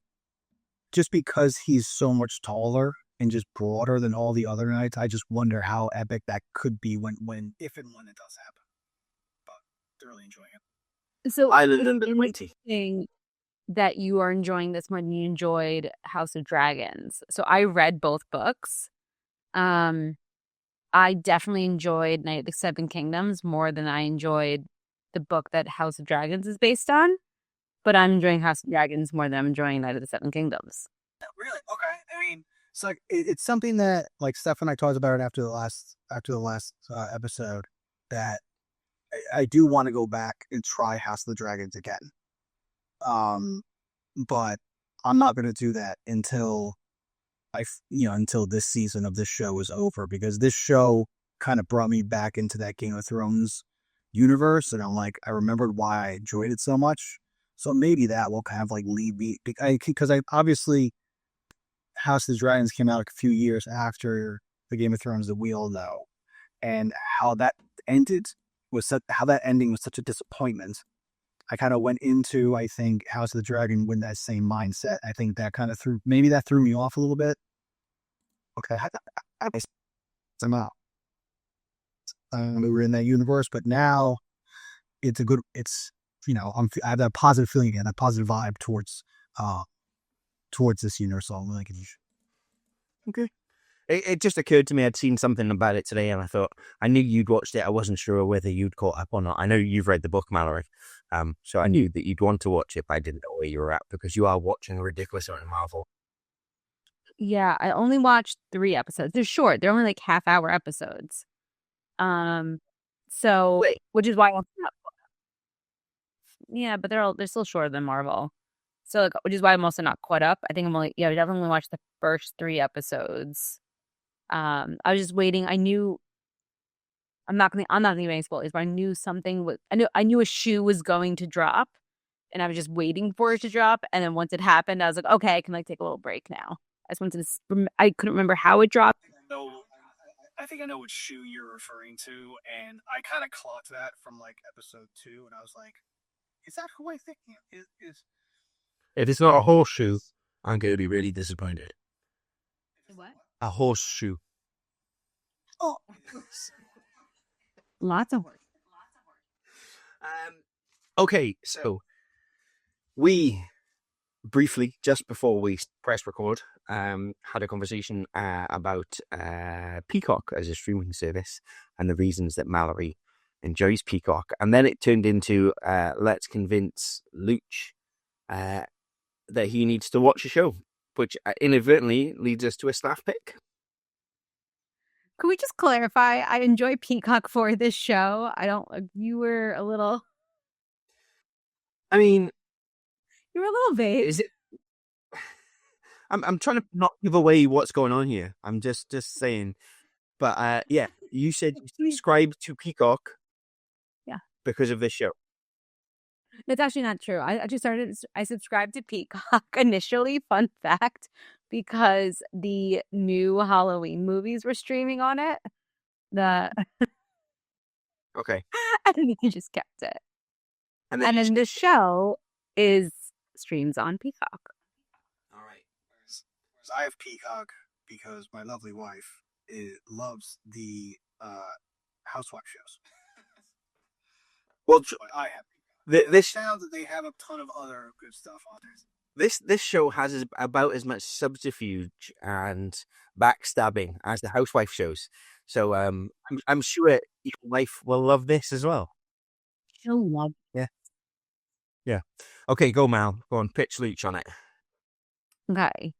just because he's so much taller and just broader than all the other knights. I just wonder how epic that could be when if and when it does happen. But thoroughly enjoying it. So Island it's and the Mighty. interesting that you are enjoying this more than you enjoyed House of Dragons. So I read both books. I definitely enjoyed Night of the Seven Kingdoms more than I enjoyed the book that House of Dragons is based on. But I'm enjoying House of Dragons more than I'm enjoying Night of the Seven Kingdoms. Really? Okay. I mean, it's like it's something that like Steph and I talked about it after the last episode that I do want to go back and try House of the Dragons again. But I'm not going to do that until until this season of this show is over, because this show kind of brought me back into that Game of Thrones universe, and I remembered why I enjoyed it so much. So maybe that will kind of like leave me, because I obviously House of the Dragons came out a few years after the Game of Thrones that we all know, and how that ended how that ending was such a disappointment. I kind of went into, I think, House of the Dragon with that same mindset. I think that kind of threw me off a little bit. Okay, I'm out. We were in that universe, but now I have that positive feeling again, that positive vibe towards this universe. So I'm like, Okay. It just occurred to me I'd seen something about it today, and I thought I knew you'd watched it. I wasn't sure whether you'd caught up or not. I know you've read the book, Mallory, so I knew that you'd want to watch it, but I didn't know where you were at because you are watching a ridiculous amount of Marvel. Yeah, I only watched 3 episodes. They're short. They're only like half-hour episodes. So Wait. which is why I'm not. Yeah, but they're still shorter than Marvel. So like, which is why I'm also not caught up. I think I definitely watched the first 3 episodes. I was just waiting. I knew I'm not gonna give any spoilers, but I knew something was. I knew a shoe was going to drop, and I was just waiting for it to drop. And then once it happened, I was like, okay, I can like take a little break now. I just wanted to. I couldn't remember how it dropped. no, I think I know what shoe you're referring to, and I kind of clocked that from like episode 2, and I was like, is that who I think is? If it's not a horseshoe, I'm going to be really disappointed. What? A horseshoe. Oh, Lots of work. Okay, so we briefly, just before we press record, had a conversation about Peacock as a streaming service and the reasons that Mallory enjoys Peacock. And then it turned into let's convince Luch that he needs to watch a show, which inadvertently leads us to a staff pick. Could we just clarify? I enjoy Peacock for this show. You were a little. I mean, You were a little vague. is it? I'm trying to not give away what's going on here. I'm just saying. But yeah, you said you subscribe to Peacock. Yeah. Because of this show. That's actually not true. I subscribed to Peacock initially, fun fact, because the new Halloween movies were streaming on it. Okay. And then I just kept it. And then the show streams on Peacock. all right. Whereas I have Peacock because my lovely wife loves the housewife shows. Well, I have. This sounds that they have a ton of other good stuff on there. This show has about as much subterfuge and backstabbing as the housewife shows. So I'm sure your wife will love this as well. She'll love. Yeah. Okay, go Mal. Go on, pitch Luch on it. Okay.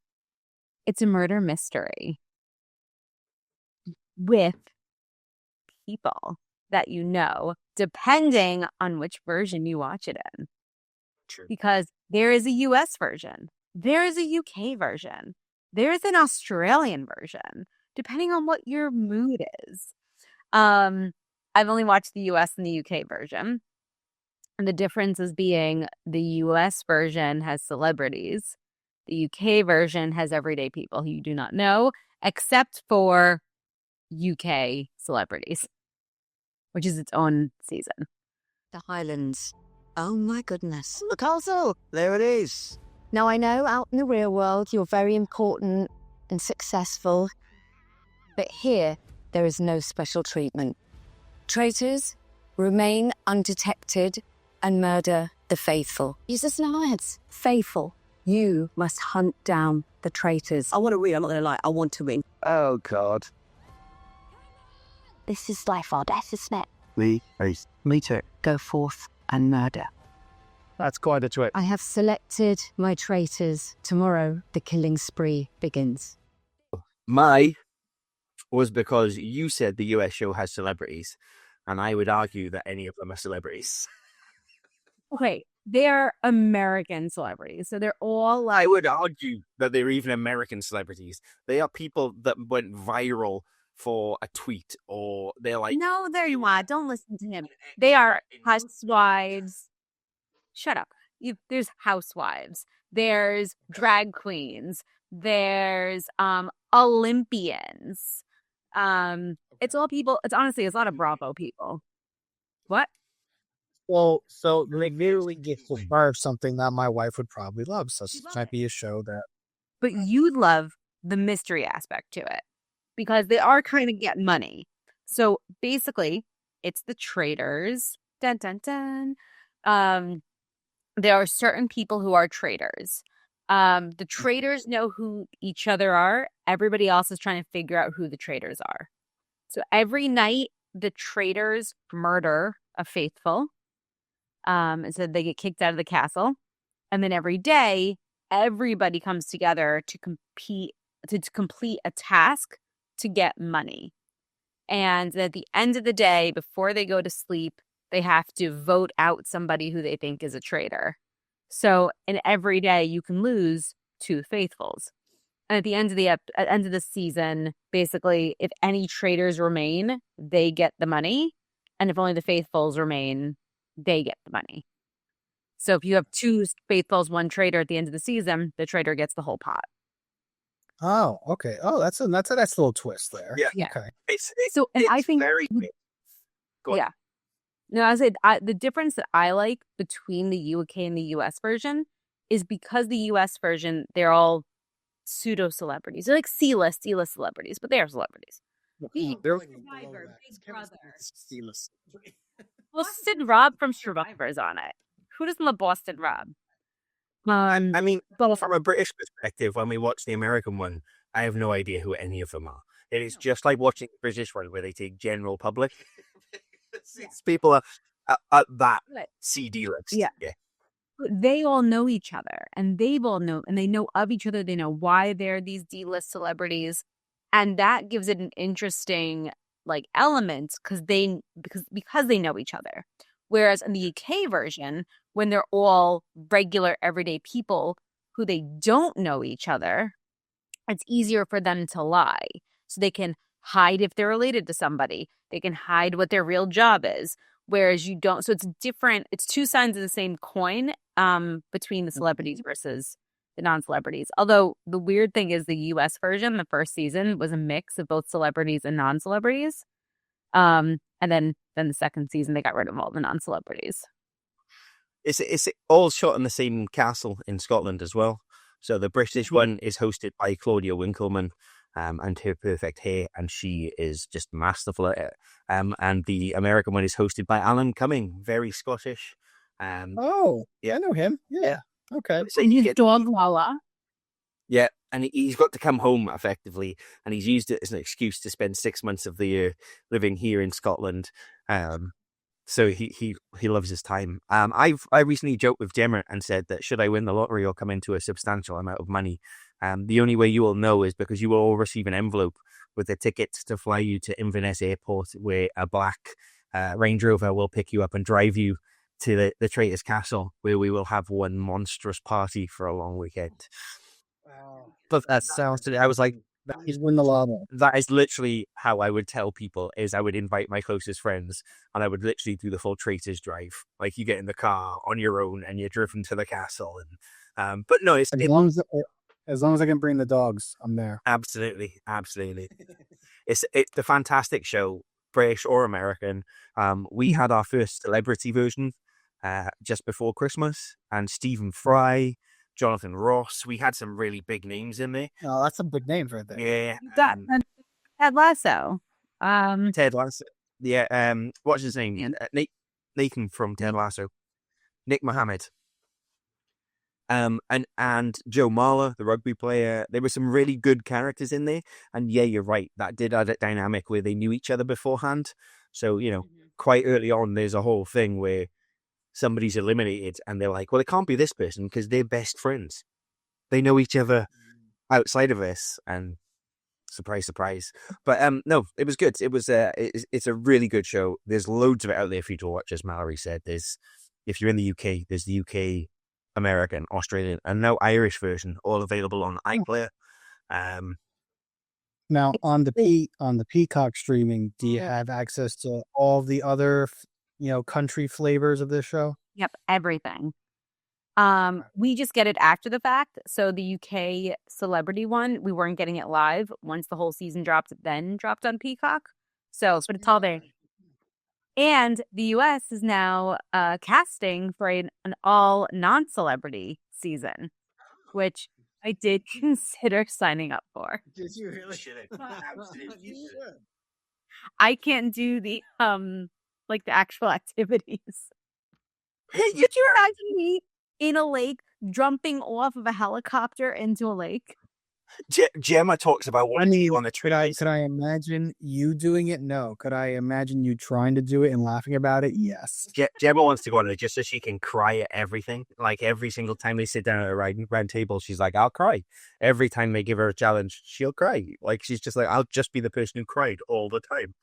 It's a murder mystery with people that you know, depending on which version you watch it in. True. Because there is a US version, there is a UK version, there is an Australian version, depending on what your mood is. I've only watched the US and the UK version. And the difference is being the US version has celebrities. The UK version has everyday people who you do not know, except for UK celebrities, which is its own season. The Highlands. Oh my goodness. The castle! There it is. Now I know out in the real world you're very important and successful, but here there is no special treatment. Traitors remain undetected and murder the faithful. Use the slides. Faithful. You must hunt down the traitors. I want to win, I'm not going to lie. I want to win. Oh, God. This is life or death, isn't it? Me too. Go forth and murder. That's quite a twist. I have selected my traitors. Tomorrow, the killing spree begins. My was because you said the US show has celebrities, and I would argue that any of them are celebrities. Okay, they are American celebrities, so they're all like. I would argue that they're even American celebrities. They are people that went viral for a tweet, or they're like. No, there you are. Don't listen to him. They are housewives. Shut up. There's housewives. There's drag queens. There's Olympians. It's all people. It's honestly, it's a lot of Bravo people. What? Well, so they literally get to birth something that my wife would probably love. So this might be a show that. But you'd love the mystery aspect to it because they are kind of getting money. So basically, it's the traitors. Dun dun dun. There are certain people who are traitors. The traitors know who each other are. Everybody else is trying to figure out who the traitors are. So every night, the traitors murder a faithful. And so they get kicked out of the castle. And then every day, everybody comes together to complete a task to get money. And at the end of the day, before they go to sleep, they have to vote out somebody who they think is a traitor. So in every day, you can lose 2 faithfuls. And at the end of the season, basically, if any traitors remain, they get the money. And if only the faithfuls remain, they get the money. So if you have 2 faithfuls, 1 traitor at the end of the season, the traitor gets the whole pot. Oh, okay. Oh, that's a nice little twist there. Yeah. Okay. I think very Go on. Yeah. No, I said the difference that I like between the UK and the US version is because the US version, they're all pseudo celebrities. They're like C-list celebrities, but they are celebrities. They're like Survivor, Big Brother. C-list. Well, Sid Rob from Survivor's on it. Who doesn't love Boston Rob? I mean, from a British perspective, when we watch the American one, I have no idea who any of them are. It is just like watching the British one where they take general public. These people are at that CD list. Yeah. They all know each other, and they know of each other. They know why they're these D-list celebrities, and that gives it an interesting element because they know each other. Whereas in the UK version, when they're all regular everyday people who they don't know each other, it's easier for them to lie. So they can hide if they're related to somebody. They can hide what their real job is. Whereas you don't. So it's different. It's 2 sides of the same coin between the celebrities versus the non-celebrities. Although the weird thing is the US version, the first season, was a mix of both celebrities and non-celebrities. And then the second season, they got rid of all the non-celebrities. It's all shot in the same castle in Scotland as well. So the British one is hosted by Claudia Winkleman and her perfect hair, and she is just masterful at it. And the American one is hosted by Alan Cumming, very Scottish. Oh, yeah, I know him. Yeah. Okay. So you get dog Lala. Yeah, and he's got to come home effectively, and he's used it as an excuse to spend 6 months of the year living here in Scotland. So he loves his time. I recently joked with Gemma and said that should I win the lottery or come into a substantial amount of money, the only way you will know is because you will all receive an envelope with the tickets to fly you to Inverness Airport, where a black Range Rover will pick you up and drive you to the Traitor's Castle, where we will have one monstrous party for a long weekend. Wow. But that sounds. I was like, He's win the lotto. That is literally how I would tell people, is I would invite my closest friends and I would literally do the full Traitors drive. Like, you get in the car on your own and you're driven to the castle. And but no, As long as I can bring the dogs, I'm there. absolutely. It's a fantastic show, British or American. We had our first celebrity version just before Christmas, and Stephen Fry, Jonathan Ross. We had some really big names in there. Oh, that's some big names right there. Yeah, Ted Lasso. Ted Lasso. Yeah, what's his name? Yeah. Nathan from Ted Lasso. Nick Mohammed. And Joe Marler, the rugby player. There were some really good characters in there. And yeah, you're right. That did add a dynamic where they knew each other beforehand. So, quite early on, there's a whole thing where somebody's eliminated and they're like, well, it can't be this person because they're best friends. They know each other outside of this, and surprise, surprise. But no, it was good. It was it's a really good show. There's loads of it out there for you to watch, as Mallory said. If you're in the UK, there's the UK, American, Australian, and now Irish version, all available on iPlayer. Now on the Peacock streaming, do you have access to all the other country flavors of this show? Yep, everything. We just get it after the fact. So the UK celebrity one, we weren't getting it live. Once the whole season dropped, then dropped on Peacock. But it's all there. And the US is now casting for an all non-celebrity season, which I did consider signing up for. Did you really? I can't do the the actual activities. Could you imagine me in a lake jumping off of a helicopter into a lake? Gemma talks about what on the could I imagine you doing it? No. Could I imagine you trying to do it and laughing about it? Yes. Gemma wants to go on it just so she can cry at everything. Like, every single time they sit down at a round table, she's like, I'll cry. Every time they give her a challenge, she'll cry. Like, she's just like, I'll just be the person who cried all the time.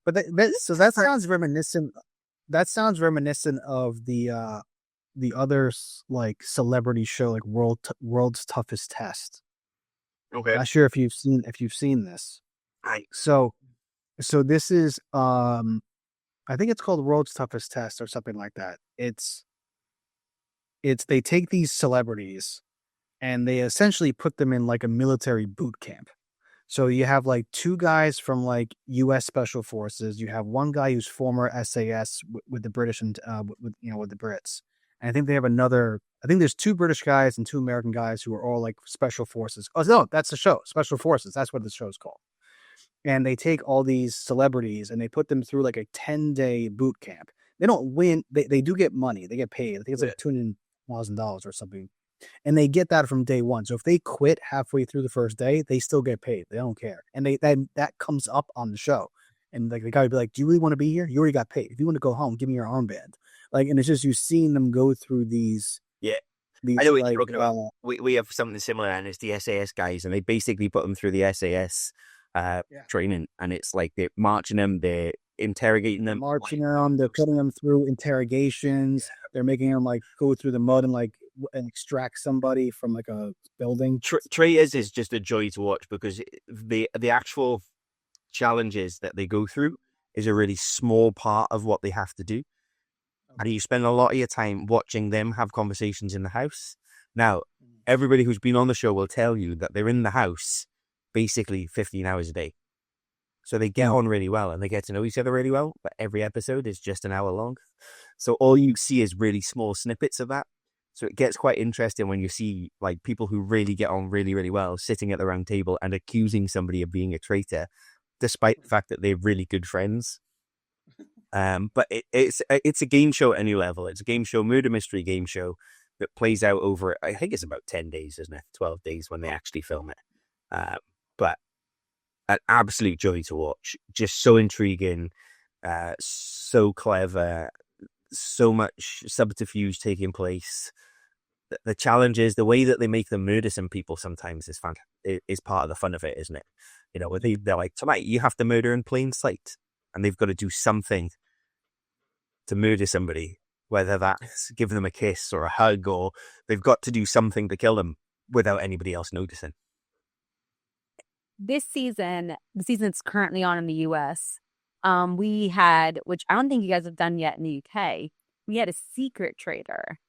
But that sounds reminiscent. That sounds reminiscent of the other like celebrity show, like World's Toughest Test. Okay. Not sure if you've seen this. Right. So this is I think it's called World's Toughest Test or something like that. It's they take these celebrities and they essentially put them in like a military boot camp. So you have like two guys from like U.S. Special Forces. You have one guy who's former SAS with the British and with the Brits. And I think they have another. I think there's two British guys and two American guys who are all like Special Forces. Oh no, that's the show, Special Forces. That's what the show's called. And they take all these celebrities and they put them through like a 10-day boot camp. They don't win. They do get money. They get paid. I think it's like $200,000 or something. And they get that from day one. So if they quit halfway through the first day, they still get paid. They don't care. And that comes up on the show. And like the guy would be like, do you really want to be here? You already got paid. If you want to go home, give me your armband. Like, and it's just, you've seen them go through these. Yeah. These, I know what you're talking about. We have something similar, and it's the SAS guys, and they basically put them through the SAS training. And it's like they're marching them, they're interrogating them. They're putting them through interrogations. Yeah. They're making them like go through the mud and extract somebody from like a building. Traitors is just a joy to watch because the actual challenges that they go through is a really small part of what they have to do. And you spend a lot of your time watching them have conversations in the house. Now, everybody who's been on the show will tell you that they're in the house basically 15 hours a day. So they get on really well and they get to know each other really well, but every episode is just an hour long. So all you see is really small snippets of that. So it gets quite interesting when you see like people who really get on really, really well sitting at the round table and accusing somebody of being a traitor, despite the fact that they're really good friends. But it's a game show at any level. It's a game show, murder mystery game show that plays out over, I think it's about 10 days, isn't it? 12 days when they actually film it. But an absolute joy to watch. Just so intriguing, so clever, so much subterfuge taking place. The challenges, the way that they make them murder some people sometimes is part of the fun of it, isn't it? You know, they're like, tonight you have to murder in plain sight. And they've got to do something to murder somebody, whether that's give them a kiss or a hug, or they've got to do something to kill them without anybody else noticing. this season, the season that's currently on in the US, we had, which I don't think you guys have done yet in the UK, we had a secret traitor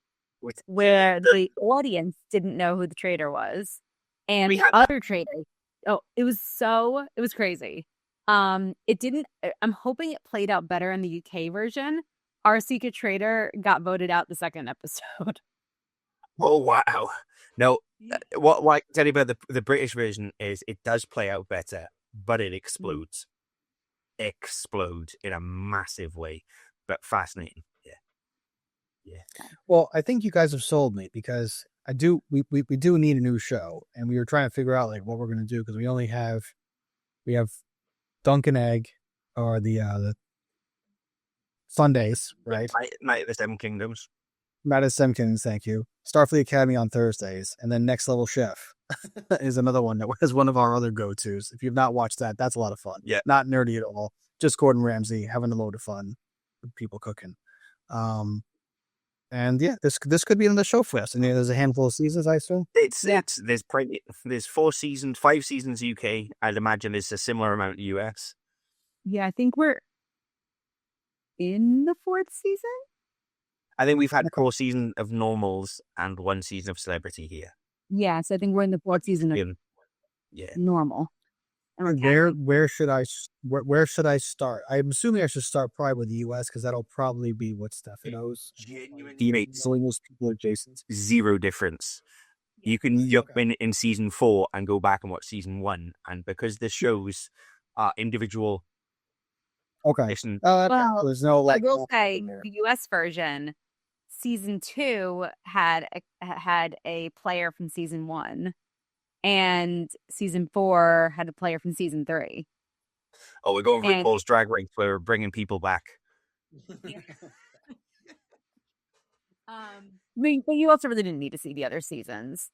where the audience didn't know who the traitor was. And We had other traitors. Oh, it was crazy. It didn't, I'm hoping it played out better in the UK version. Our secret traitor got voted out the second episode. Oh wow! No, what I can tell you about the British version is it does play out better, but it explodes in a massive way, but fascinating. Yeah. Well, I think you guys have sold me because we do need a new show, and we were trying to figure out like what we're gonna do because we have Dunk and Egg or the Sundays, right? Night of the Seven Kingdoms. Madison Simpkins, thank you. Starfleet Academy on Thursdays, and then Next Level Chef is another one that was one of our other go-tos. If you've not watched that, that's a lot of fun. Yeah. Not nerdy at all. Just Gordon Ramsay having a load of fun with people cooking. And yeah, this could be another show for us. And there's a handful of seasons, I assume. There's 5 seasons UK. I'd imagine there's a similar amount US. Yeah, I think we're in the 4th season. I think we've had 4 seasons of normals and 1 season of celebrity here. Yeah, so I think we're in the 4th season of normal. And Where should I start? I'm assuming I should start probably with the US because that'll probably be what Stefano's. Genuinely, Most people are Jason's. zero difference. You can jump in season 4 and go back and watch season 1, and because the shows are individual. Okay. Listen, Well, there's no like. I will say the US version, season 2 had a player from season 1, and season 4 had a player from season 3. oh, we're going RuPaul's Drag Race. Where we're bringing people back. But you also really didn't need to see the other seasons.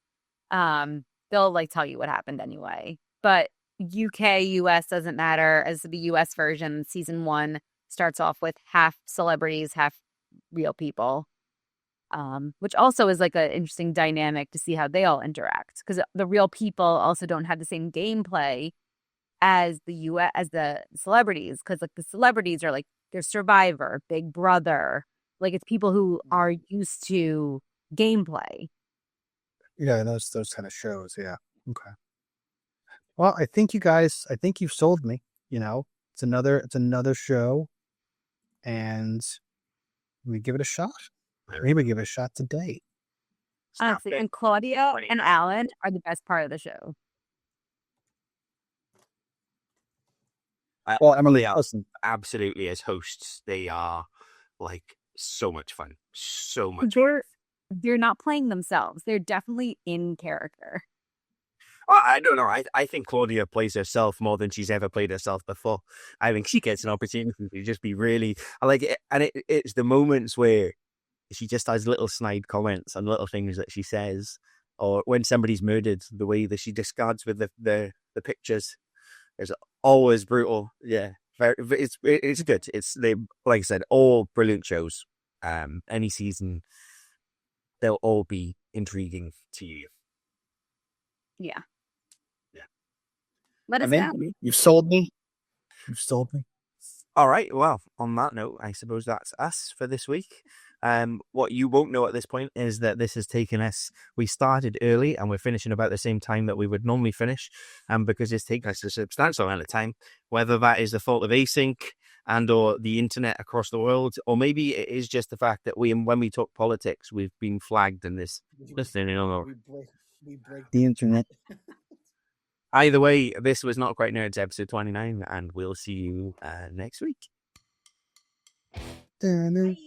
They'll like tell you what happened anyway. But UK, US doesn't matter. As the US version, season 1 starts off with half celebrities, half real people. Which also is like an interesting dynamic to see how they all interact, because the real people also don't have the same gameplay as the celebrities, because like the celebrities are like they're Survivor, Big Brother, like it's people who are used to gameplay. Yeah, those kind of shows. Yeah. Okay. Well, I think you've sold me. It's another show, and we give it a shot. Maybe give it a shot today. Honestly, and Claudia and Alan are the best part of the show. Well, Emily, They are listen. absolutely, as hosts, they are like so much fun. So much. They're not playing themselves. They're definitely in character. Well, I don't know. I think Claudia plays herself more than she's ever played herself before. I think she gets an opportunity to just be really. I like it, and it's the moments where she just has little snide comments and little things that she says, or when somebody's murdered, the way that she discards with the pictures is always brutal. Yeah, it's good. They, like I said, all brilliant shows. Any season, they'll all be intriguing to you. Yeah. Yeah. Let us know. You've sold me. You've sold me. All right. Well, on that note, I suppose that's us for this week. What you won't know at this point is that this has taken us. We started early and we're finishing about the same time that we would normally finish, because it's taken us a substantial amount of time. Whether that is the fault of async and or the internet across the world, or maybe it is just the fact that when we talk politics, we've been flagged in this. We break the internet. Either way, this was Not Quite Nerds episode 29, and we'll see you next week. Bye.